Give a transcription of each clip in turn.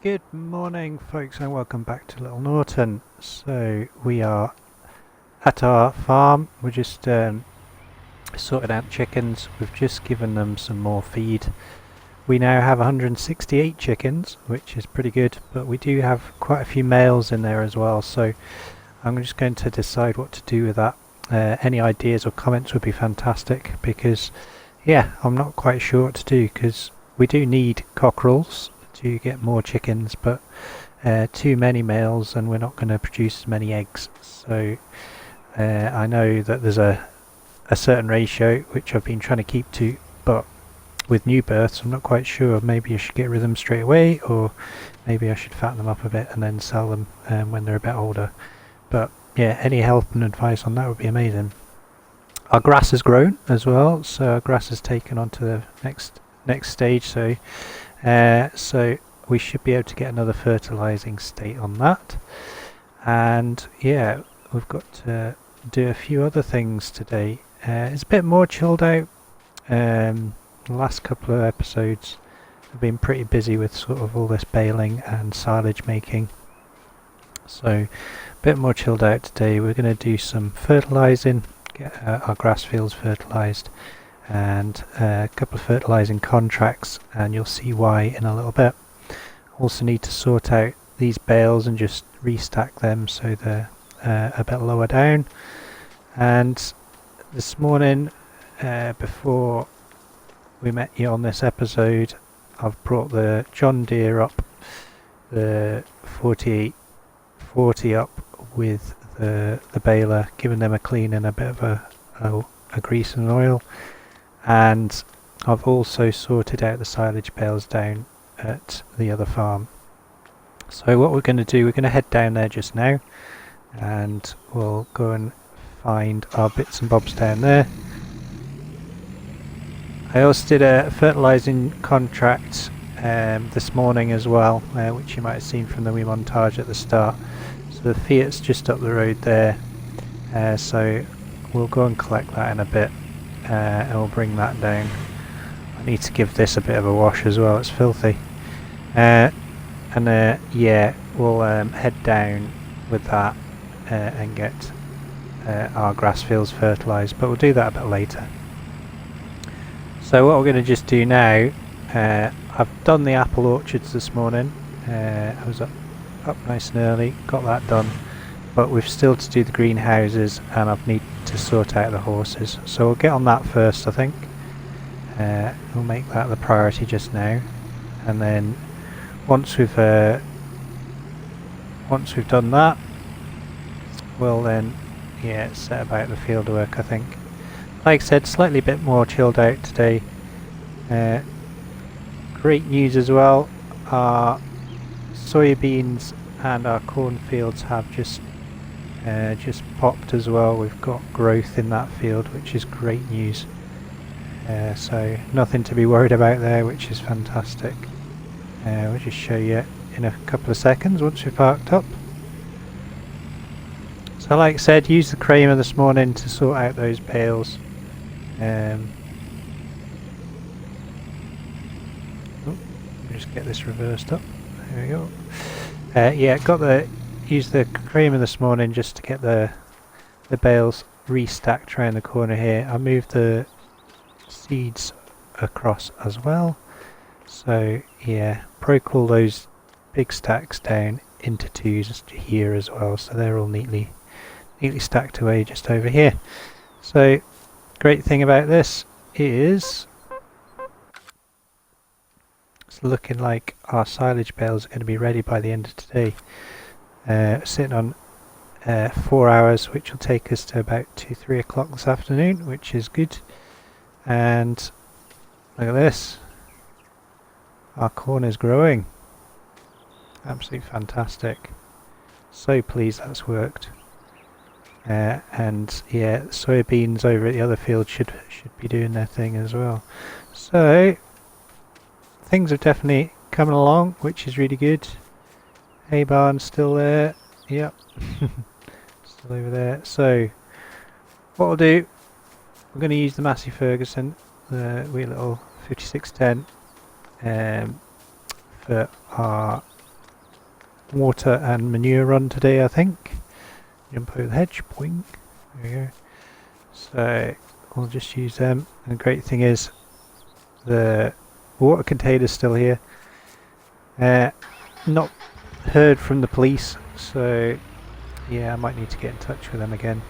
Good morning folks and welcome back to Little Norton. So we are at our farm. We're just sorting out chickens. We've just given them some more feed. We now have 168 chickens, which is pretty good, but we do have quite a few males in there as well, so I'm just going to decide what to do with that. Any ideas or comments would be fantastic, because yeah, I'm not quite sure what to do, because we do need cockerels to get more chickens, but too many males and we're not going to produce as many eggs. So I know that there's a certain ratio which I've been trying to keep to, but with new births I'm not quite sure. Maybe I should get rid of them straight away, or maybe I should fatten them up a bit and then sell them when they're a bit older. But yeah, any help and advice on that would be amazing. Our grass has grown as well, so our grass has taken on to the next stage, so we should be able to get another fertilising state on that. And yeah, we've got to do a few other things today. It's a bit more chilled out. The last couple of episodes have been pretty busy with sort of all this baling and silage making, so a bit more chilled out today. We're going to do some fertilising, get our grass fields fertilised, and a couple of fertilising contracts, and you'll see why in a little bit. Also need to sort out these bales and just restack them so they're a bit lower down. And this morning, before we met you on this episode, I've brought the John Deere up, the 4840 up with the baler, giving them a clean and a bit of a grease and oil. And I've also sorted out the silage bales down at the other farm. So what we're going to do, we're going to head down there just now, and we'll go and find our bits and bobs down there. I also did a fertilising contract this morning as well, which you might have seen from the wee montage at the start. So the Fiat's just up the road there, so we'll go and collect that in a bit. And we'll bring that down. I need to give this a bit of a wash as well, it's filthy. Yeah, we'll head down with that and get our grass fields fertilised, but we'll do that a bit later. So what we're going to just do now, I've done the apple orchards this morning. I was up nice and early, got that done, but we've still to do the greenhouses, and I've need to sort out the horses, so we'll get on that first. I think we'll make that the priority just now, and then once we've done that, we'll then set about the field work. I think, like I said, slightly bit more chilled out today. Great news as well, our soybeans and our cornfields have just popped as well. We've got growth in that field, which is great news. So nothing to be worried about there, which is fantastic. We'll just show you in a couple of seconds once we're parked up. So like I said, used the Kramer this morning to sort out those bales. Just get this reversed up. There we go. Used the Kramer this morning just to get the bales restacked around the corner here. I moved the seeds across as well. So yeah, broke all those big stacks down into twos here as well, so they're all neatly stacked away just over here. So great thing about this is it's looking like our silage bales are going to be ready by the end of today. Sitting on 4 hours, which will take us to about 2-3 o'clock this afternoon, which is good. And look at this, our corn is growing, absolutely fantastic. So pleased that's worked. And yeah, soybeans over at the other field should be doing their thing as well. So things are definitely coming along, which is really good. Hay barn's still there, yep. Still over there. So what we'll do, we're going to use the Massey Ferguson, the wee little 5610, for our water and manure run today, I think. Jump over the hedge, boing. There we go. So we'll just use them. And the great thing is the water container's still here. Not heard from the police, so yeah, I might need to get in touch with them again.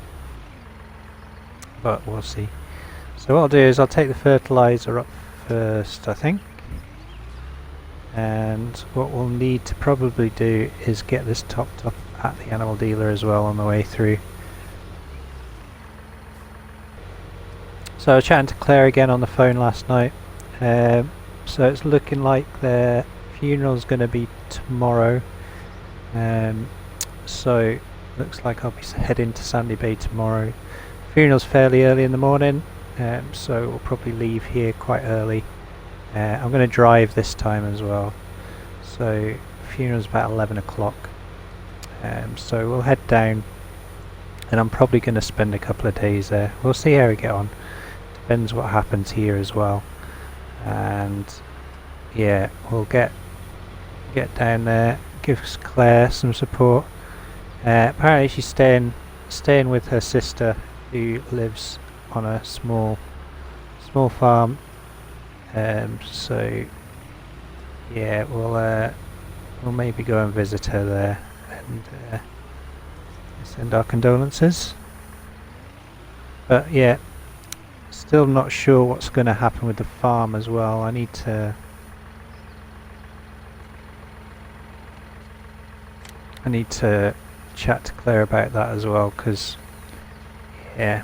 But we'll see. So what I'll do is I'll take the fertiliser up first, I think. And what we'll need to probably do is get this topped up at the animal dealer as well on the way through. So I was chatting to Claire again on the phone last night. So it's looking like their funeral's going to be tomorrow. So looks like I'll be heading to Sandy Bay tomorrow. Funeral's fairly early in the morning, so we'll probably leave here quite early. I'm going to drive this time as well. So funeral's about 11 o'clock. So we'll head down, and I'm probably going to spend a couple of days there. We'll see how we get on. Depends what happens here as well. And yeah, we'll get down there, give Claire some support. Apparently she's staying with her sister, who lives on a small farm. So yeah, we'll maybe go and visit her there and send our condolences. But yeah, still not sure what's going to happen with the farm as well. I need to chat to Claire about that as well, because yeah,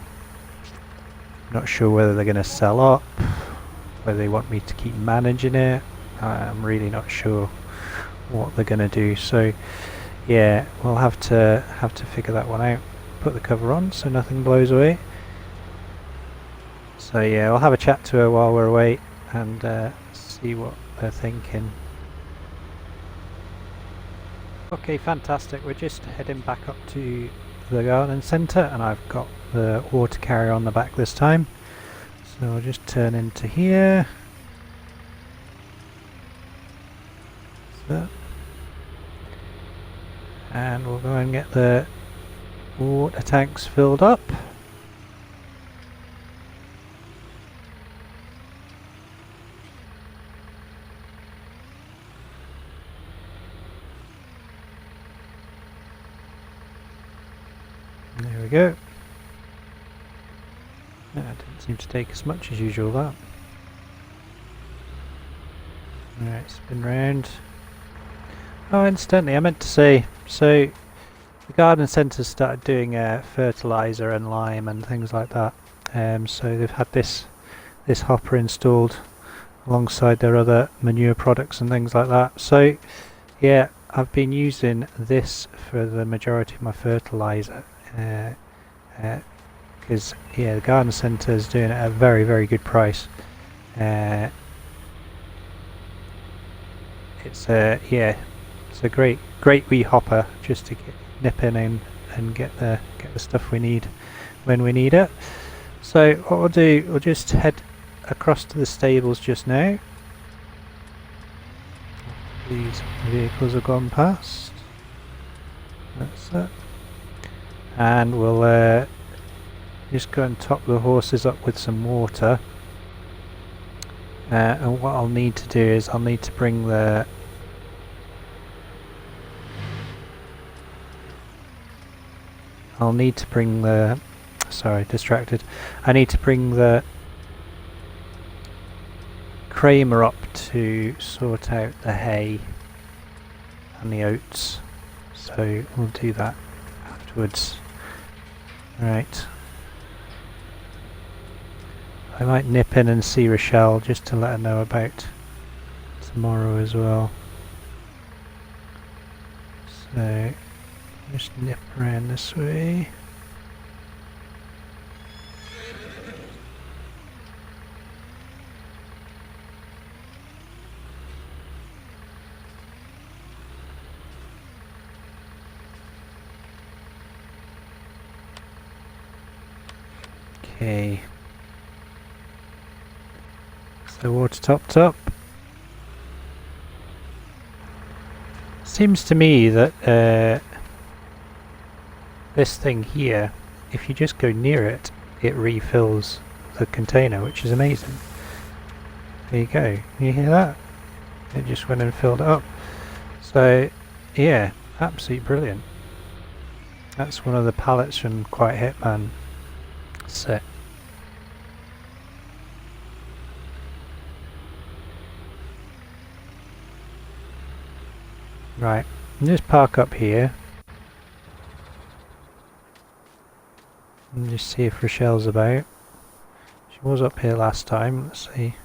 not sure whether they're going to sell up, whether they want me to keep managing it. I'm really not sure what they're going to do. So yeah, we'll have to figure that one out. Put the cover on so nothing blows away. So yeah, I'll have a chat to her while we're away and see what they're thinking. Okay, fantastic. We're just heading back up to the garden centre, and I've got the water carrier on the back this time. So I'll just turn into here. So, and we'll go and get the water tanks filled up. There we go. That didn't seem to take as much as usual, that. Alright, spin round. Oh, incidentally, I meant to say, so the garden centre started doing fertiliser and lime and things like that. So they've had this hopper installed alongside their other manure products and things like that. So yeah, I've been using this for the majority of my fertiliser. Because yeah, the garden centre is doing it at a very, very good price. It's a great wee hopper just to nip in and get the stuff we need when we need it. So what we'll do, we'll just head across to the stables just now. These vehicles have gone past. That's it. And we'll just go and top the horses up with some water. And what I'll need to do is I'll need to bring the sorry, distracted. I need to bring the Kramer up to sort out the hay and the oats. So we'll do that afterwards. Right. I might nip in and see Rochelle just to let her know about tomorrow as well. So just nip around this way. Okay. So water topped up. Seems to me that this thing here, if you just go near it, it refills the container, which is amazing. There you go. You hear that? It just went and filled it up. So yeah, absolutely brilliant. That's one of the pallets from Quiet Hitman set. Right, just park up here and just see if Rochelle's about. She was up here last time, let's see.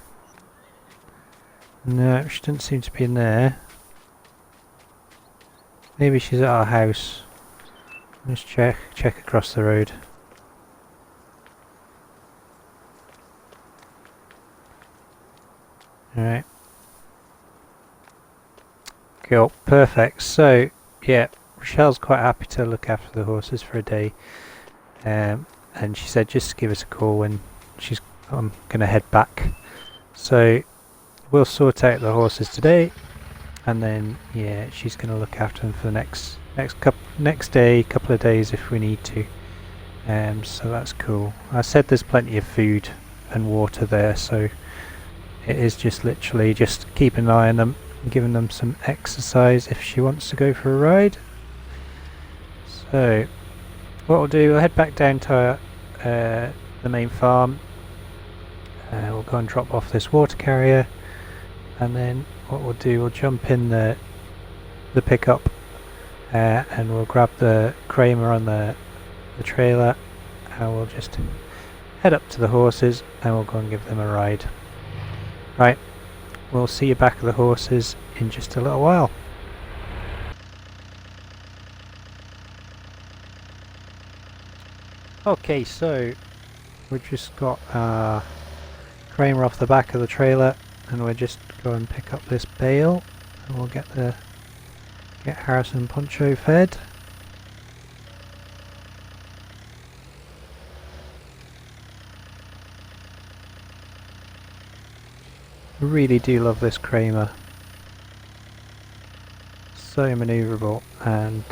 No, she didn't seem to be in there. Maybe she's at our house. Let's check across the road. Alright. Cool, perfect. So, yeah, Rochelle's quite happy to look after the horses for a day. And she said just give us a call when I'm going to head back. So, we'll sort out the horses today. And then, yeah, she's going to look after them for the next day, couple of days if we need to. So that's cool. I said there's plenty of food and water there, so it is just literally just keeping an eye on them and giving them some exercise if she wants to go for a ride. So what we'll do, we'll head back down to the main farm. We'll go and drop off this water carrier, and then what we'll do, we'll jump in the pickup and we'll grab the Kramer on the trailer, and we'll just head up to the horses and we'll go and give them a ride. Right, we'll see you back at the horses in just a little while. Okay, so we've just got Kramer off the back of the trailer, and we'll just go and pick up this bale, and we'll get Harrison and Poncho fed. I really do love this Kramer. So manoeuvrable, and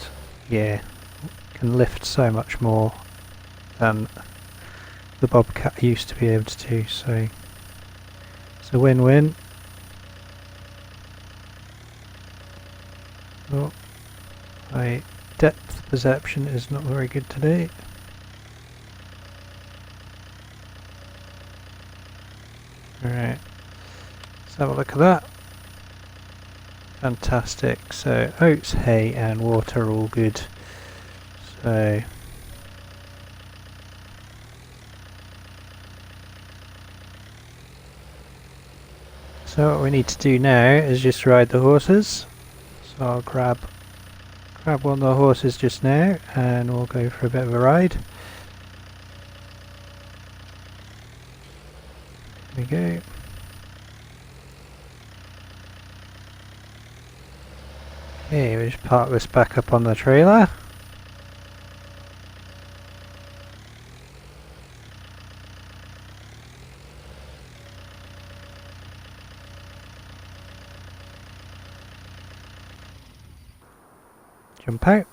yeah, can lift so much more than the Bobcat used to be able to do, so it's a win-win. Oh, my depth perception is not very good today. Alright, let's have a look at that. Fantastic. So oats, hay and water are all good. So what we need to do now is just ride the horses. So I'll grab one of the horses just now and we'll go for a bit of a ride. There we go. Okay, we'll just park this back up on the trailer. Jump out.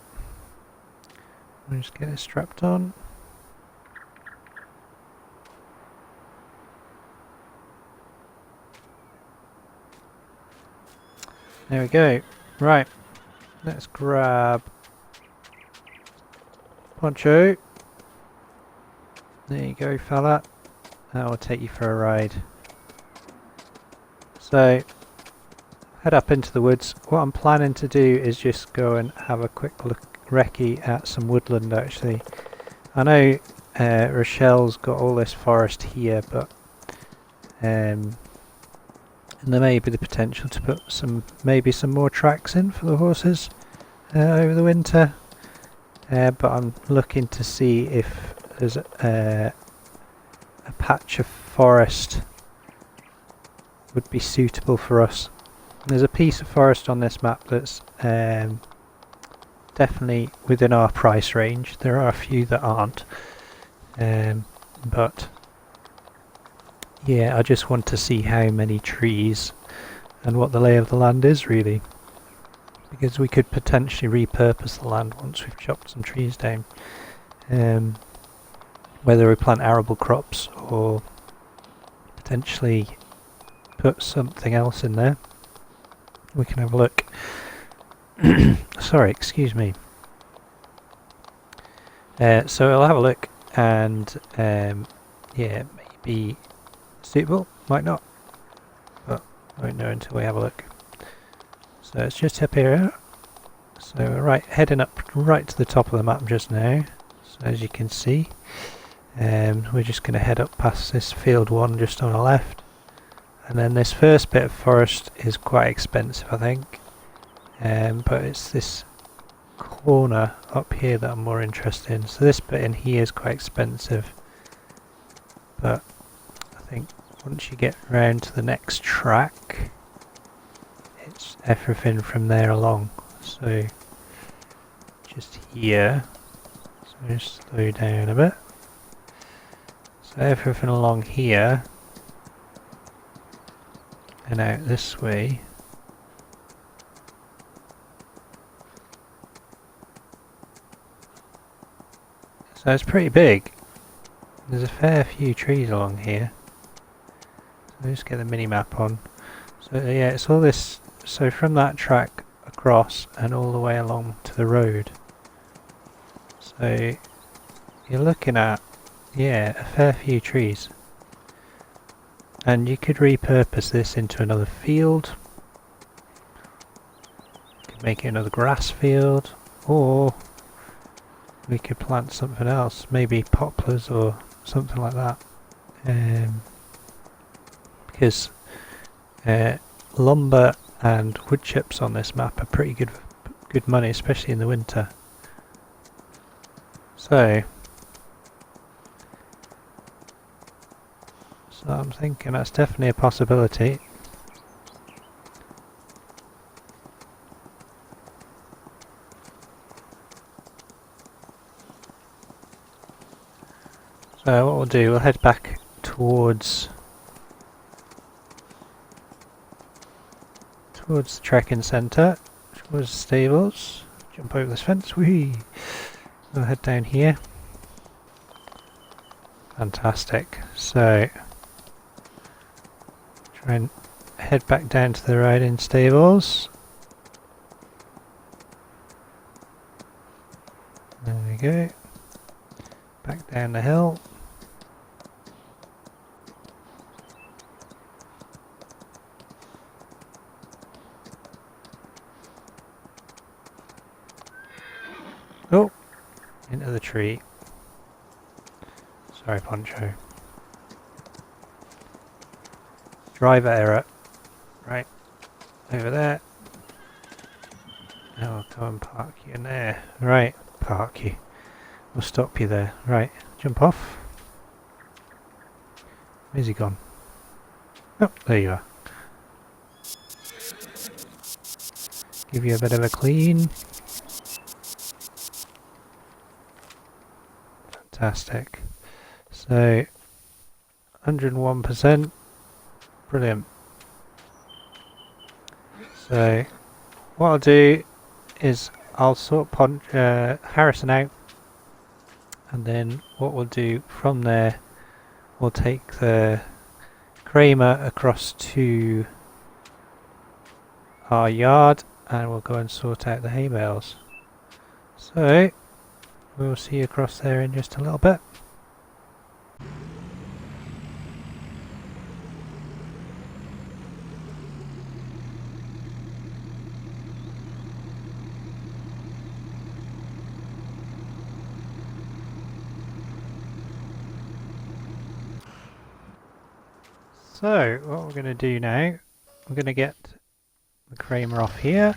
We'll just get it strapped on. There we go. Right. Let's grab Poncho. There you go, fella. That will take you for a ride. So, head up into the woods. What I'm planning to do is just go and have a quick recce at some woodland actually. I know Rochelle's got all this forest here, but and there may be the potential to put maybe some more tracks in for the horses over the winter, but I'm looking to see if there's a patch of forest would be suitable for us. There's a piece of forest on this map that's definitely within our price range. There are a few that aren't, but yeah, I just want to see how many trees and what the lay of the land is really, because we could potentially repurpose the land once we've chopped some trees down. Whether we plant arable crops or potentially put something else in there, we can have a look. Sorry, excuse me. So I'll have a look, and yeah, maybe suitable, might not, but I won't know until we have a look. So it's just up here. So we're heading up right to the top of the map just now. So as you can see, we're just going to head up past this field 1 just on the left, and then this first bit of forest is quite expensive, I think, but it's this corner up here that I'm more interested in. So this bit in here is quite expensive, but I think once you get round to the next track, it's everything from there along. So just here, so just slow down a bit. So everything along here and out this way. So it's pretty big. There's a fair few trees along here. So just get the mini map on. So yeah, it's all this. So from that track across and all the way along to the road. So you're looking at, yeah, a fair few trees. And you could repurpose this into another field. You could make it another grass field, or we could plant something else, maybe poplars or something like that. Because lumber and wood chips on this map are pretty good money, especially in the winter. So I'm thinking that's definitely a possibility. So what we'll do, we'll head back towards the trekking centre, towards the stables. Jump over this fence, whee! We'll head down here. Fantastic. So try and head back down to the riding stables. There we go. Back down the hill. Oh, into the tree. Sorry, Poncho. Driver error. Right, over there. Now I'll go and park you in there. Right, park you. We'll stop you there. Right, jump off. Where's he gone? Oh, there you are. Give you a bit of a clean. Fantastic. So 101%. Brilliant. So what I'll do is I'll sort Harrison out, and then what we'll do from there, we'll take the Kramer across to our yard and we'll go and sort out the hay bales. So we'll see you across there in just a little bit. So what we're going to do now, we're going to get the Kramer off here.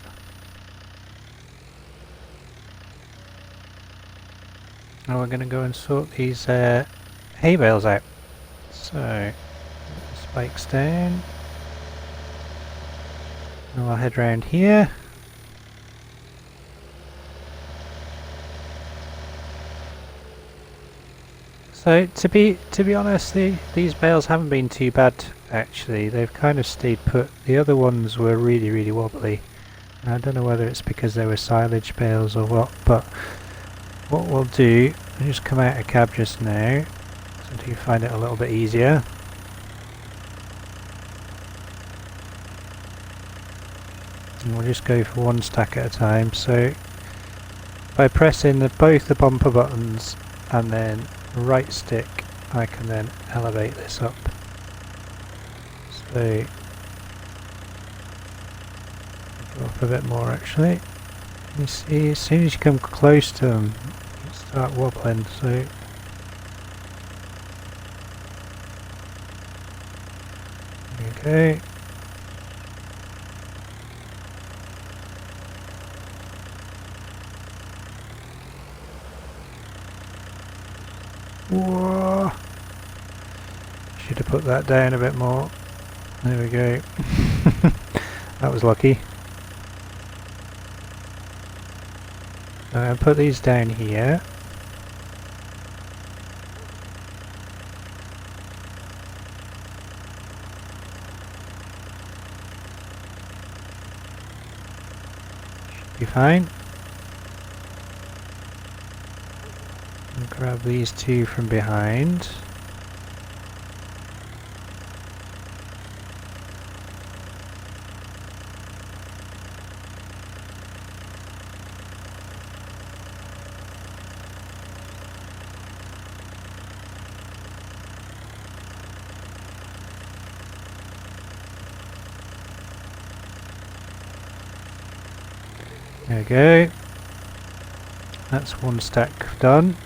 And we're going to go and sort these hay bales out. So, spikes down. And we'll head round here. So to be honest, these bales haven't been too bad actually. They've kind of stayed put. The other ones were really wobbly. I don't know whether it's because they were silage bales or what, but what we'll do, I'll just come out of cab just now, so you find it a little bit easier. And we'll just go for one stack at a time. So by pressing both the bumper buttons and then right stick, I can then elevate this up. So go up a bit more actually. You see, as soon as you come close to them, you start wobbling. So there you go. Whoa. Should have put that down a bit more. There we go. That was lucky. I'm going to put these down here. Should be fine. And grab these two from behind. There we go. That's one stack done.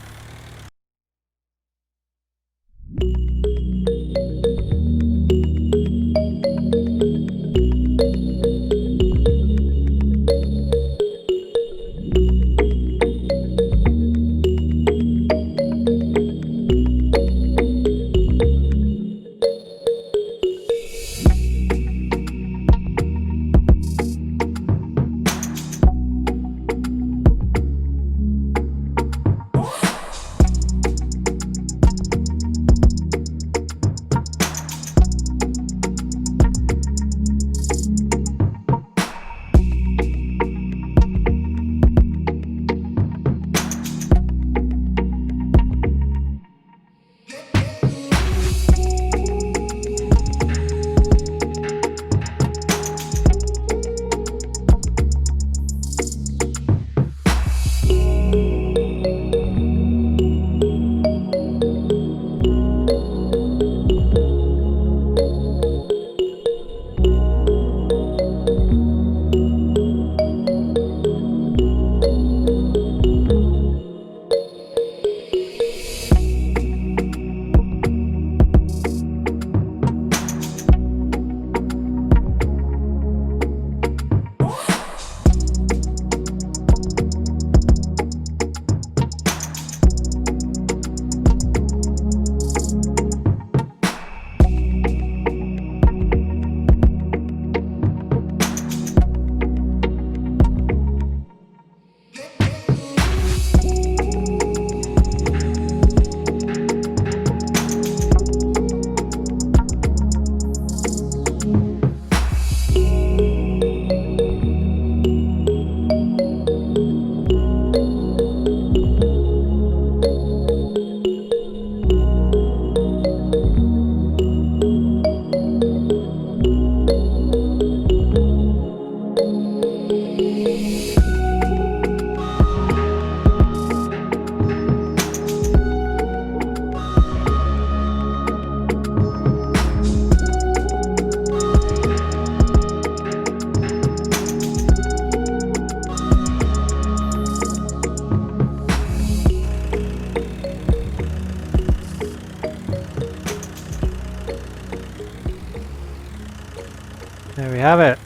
There we have it.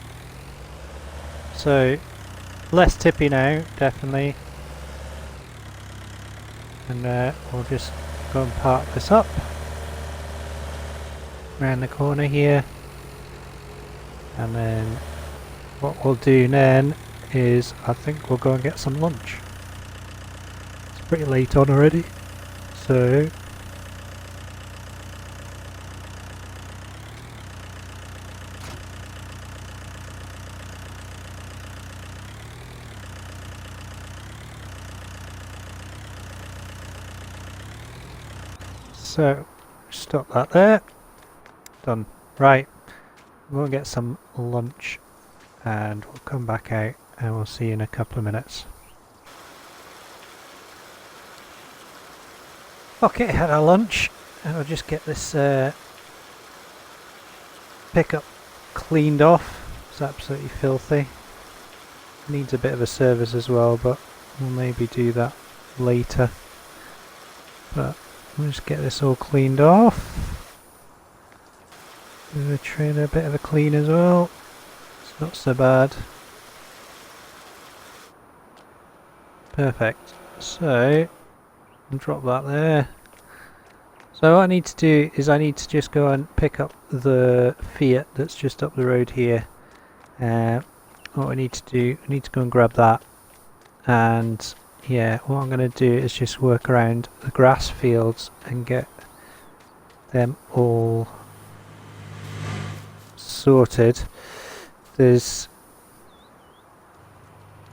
So less tippy now, definitely. And we'll just go and park this up around the corner here. And then what we'll do then is I think we'll go and get some lunch. It's pretty late on already, so So stop that there. Done. Right, we'll get some lunch and we'll come back out and we'll see you in a couple of minutes. Okay, had our lunch and I'll just get this pickup cleaned off. It's absolutely filthy. Needs a bit of a service as well, but we'll maybe do that later. But we'll just get this all cleaned off. Give the trailer a bit of a clean as well. It's not so bad. Perfect. So drop that there. So what I need to do is I need to just go and pick up the Fiat that's just up the road here. What I need to do, I need to go and grab that, and yeah, what I'm going to do is just work around the grass fields and get them all sorted. I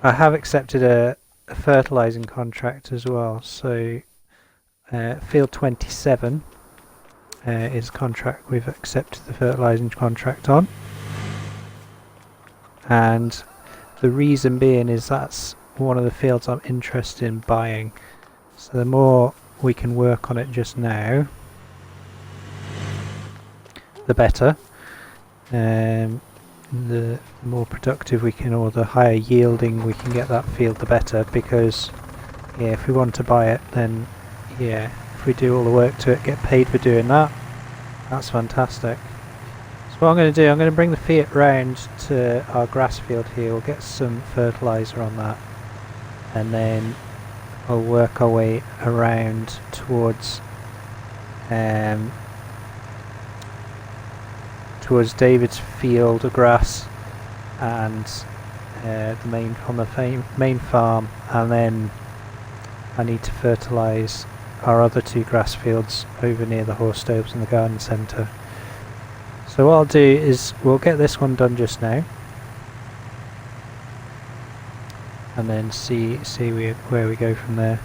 have accepted a fertilising contract as well, so field 27 is a contract we've accepted the fertilising contract on, and the reason being is that's one of the fields I'm interested in buying, so the more we can work on it just now the better. The more productive we can, or the higher yielding we can get that field, the better, because yeah, if we want to buy it, then yeah, if we do all the work to it, get paid for doing that, that's fantastic. So what I'm going to do, I'm going to bring the Fiat round to our grass field here, we'll get some fertiliser on that, and then we'll work our way around towards David's field of grass and the main farm, and then I need to fertilise our other two grass fields over near the horse stables and the garden centre. So what I'll do is we'll get this one done just now, and then see where we go from there.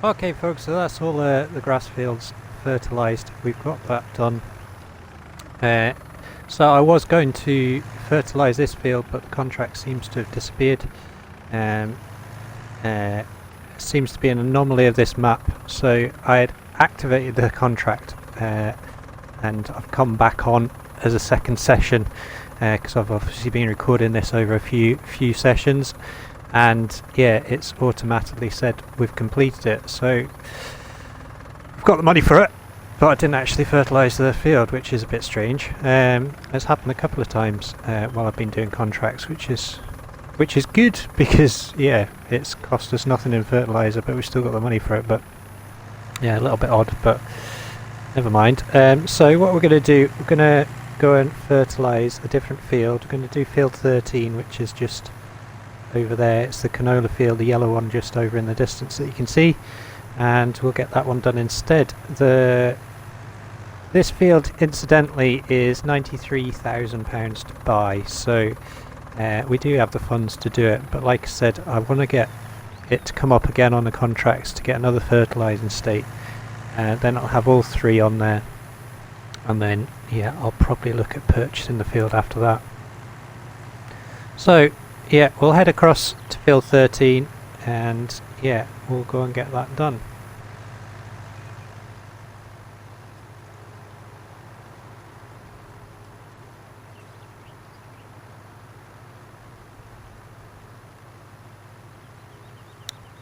Okay folks, so that's all the grass fields fertilised. We've got that done. So I was going to fertilise this field, but the contract seems to have disappeared. Seems to be an anomaly of this map. So I had activated the contract and I've come back on as a second session because I've obviously been recording this over a few sessions. And yeah, it's automatically said we've completed it, so I've got the money for it, but I didn't actually fertilise the field, which is a bit strange. It's happened a couple of times while I've been doing contracts, which is good, because yeah, it's cost us nothing in fertiliser, but we've still got the money for it. But yeah, a little bit odd, but never mind. So what we're going to do, we're going to go and fertilise a different field. We're going to do field 13, which is just over there. It's the canola field, the yellow one just over in the distance that you can see, and we'll get that one done instead. This field incidentally is £93,000 to buy, so we do have the funds to do it, but like I said, I want to get it to come up again on the contracts to get another fertilising state, then I'll have all three on there, and then yeah, I'll probably look at purchasing the field after that. So yeah, we'll head across to field 13 and yeah, we'll go and get that done.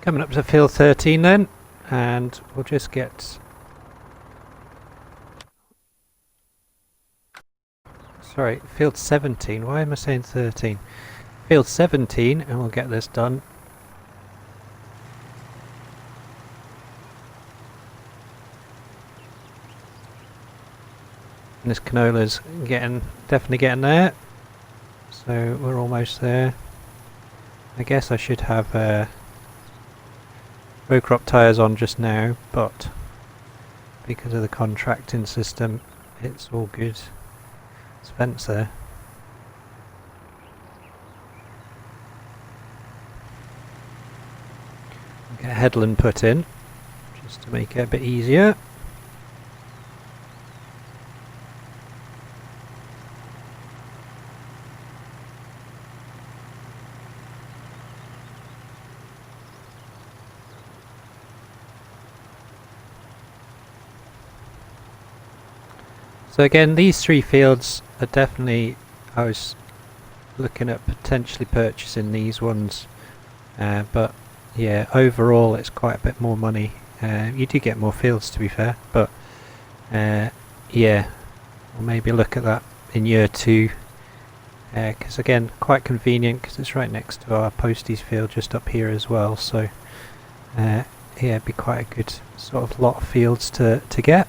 Coming up to field 13 then, and we'll just get... Sorry, field 17, why am I saying 13? Field 17, and we'll get this done. And this canola's definitely getting there, so we're almost there. I guess I should have row crop tyres on just now, but because of the contracting system it's all good. It's fence there. Get a headland put in just to make it a bit easier. So again, these 3 fields are definitely, I was looking at potentially purchasing these ones, but yeah, overall it's quite a bit more money. You do get more fields, to be fair, but yeah, we'll maybe look at that in year 2, because again, quite convenient because it's right next to our posties field just up here as well, so yeah, it'd be quite a good sort of lot of fields to get.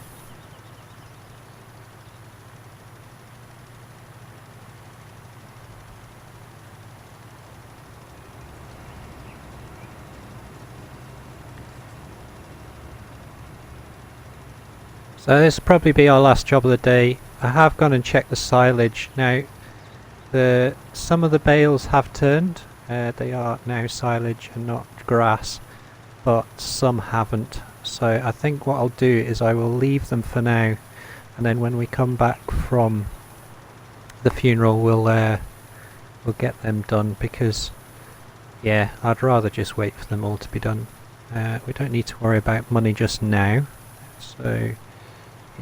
So this will probably be our last job of the day. I have gone and checked the silage. Now, some of the bales have turned. They are now silage and not grass, but some haven't. So I think what I'll do is I will leave them for now, and then when we come back from the funeral, we'll get them done, because yeah, I'd rather just wait for them all to be done. We don't need to worry about money just now, so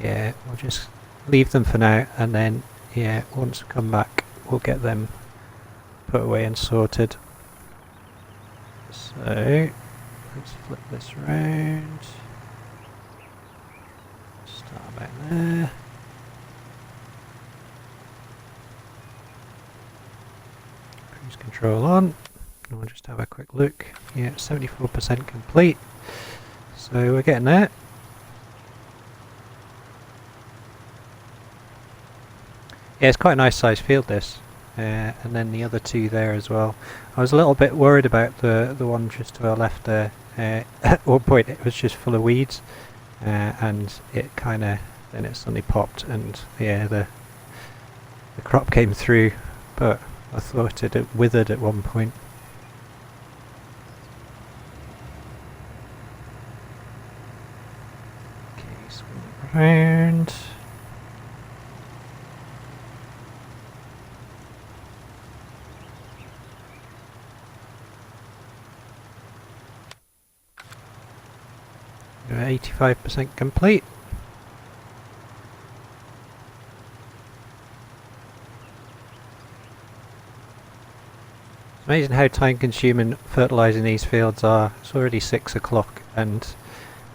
yeah, we'll just leave them for now, and then yeah, once we come back we'll get them put away and sorted. So let's flip this round, start about there. Cruise control on, and we'll just have a quick look. Yeah, 74% complete, so we're getting there. Yeah, it's quite a nice sized field, this, and then the other 2 there as well. I was a little bit worried about the one just to our left there. At one point it was just full of weeds, and it then it suddenly popped, and yeah, the crop came through, but I thought it had withered at one point. Okay, swing it around. We're 85% complete. It's amazing how time consuming fertilising these fields are. It's already 6 o'clock, and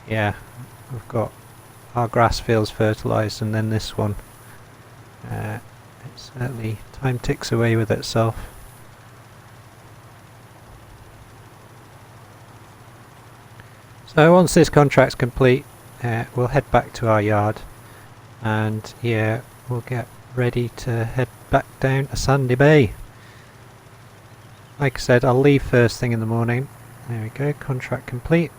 yeah, we've got our grass fields fertilised, and then this one. It's certainly, time ticks away with itself. So once this contract's complete, we'll head back to our yard, and yeah, we'll get ready to head back down to Sandy Bay. Like I said, I'll leave first thing in the morning. There we go, contract complete.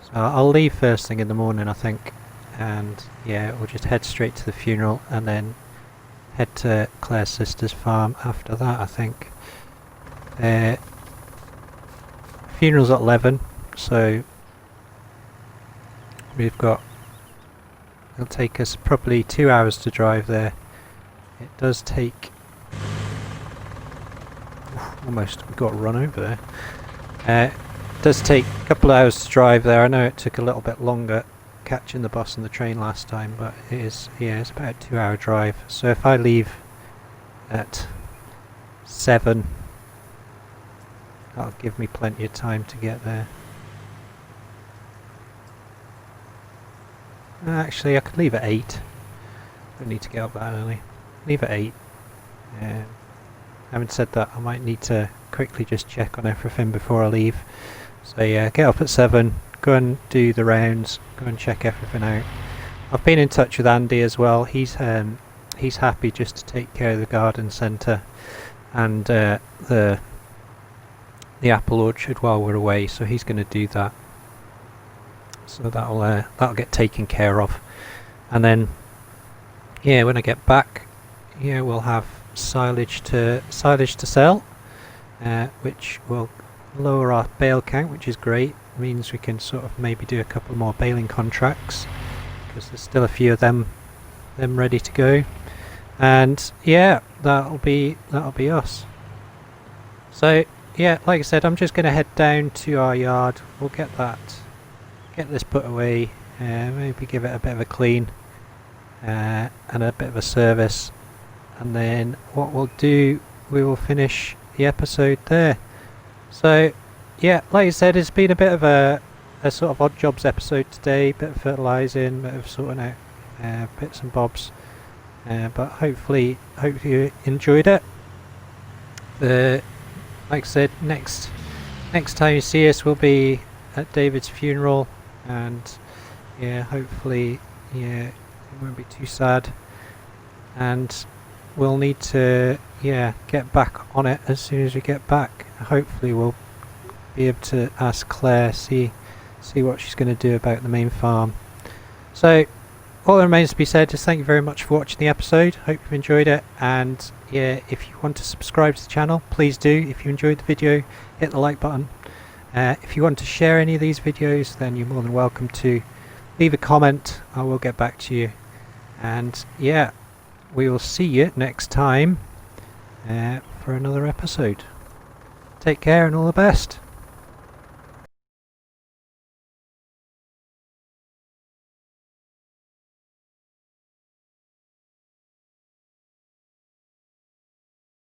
So I'll leave first thing in the morning, I think, and yeah, we'll just head straight to the funeral, and then head to Claire's sister's farm after that, I think. Funeral's at 11, so it'll take us probably 2 hours to drive there. It does take almost, we got run over there. It does take a couple of hours to drive there. I know it took a little bit longer catching the bus and the train last time, but it is, yeah, it's about a 2 hour drive. So if I leave at 7, that'll give me plenty of time to get there. Actually, I could leave at 8. Don't need to get up that early. Leave at 8. Having said that, I might need to quickly just check on everything before I leave. So yeah, get up at 7, go and do the rounds, go and check everything out. I've been in touch with Andy as well. He's happy just to take care of the garden centre and the the apple orchard while we're away, so he's going to do that. So that'll get taken care of, and then yeah, when I get back, yeah, we'll have silage to sell, which will lower our bale count, which is great. It means we can sort of maybe do a couple more baling contracts, because there's still a few of them ready to go. And yeah, that'll be us. So yeah, like I said, I'm just going to head down to our yard. We'll get this put away, maybe give it a bit of a clean and a bit of a service, and then what we'll do, we will finish the episode there. So yeah, like I said, it's been a bit of a sort of odd jobs episode today, bit of fertilising, bit of sorting out bits and bobs, but hopefully you enjoyed it. Like I said, next time you see us, we'll be at David's funeral, and yeah, hopefully, yeah, it won't be too sad, and we'll need to, yeah, get back on it as soon as we get back. Hopefully we'll be able to ask Claire, see what she's going to do about the main farm. So all that remains to be said is thank you very much for watching the episode. Hope you've enjoyed it, and yeah, if you want to subscribe to the channel, please do. If you enjoyed the video, hit the like button. If you want to share any of these videos, then you're more than welcome to leave a comment. I will get back to you, and yeah, we will see you next time for another episode. Take care and all the best.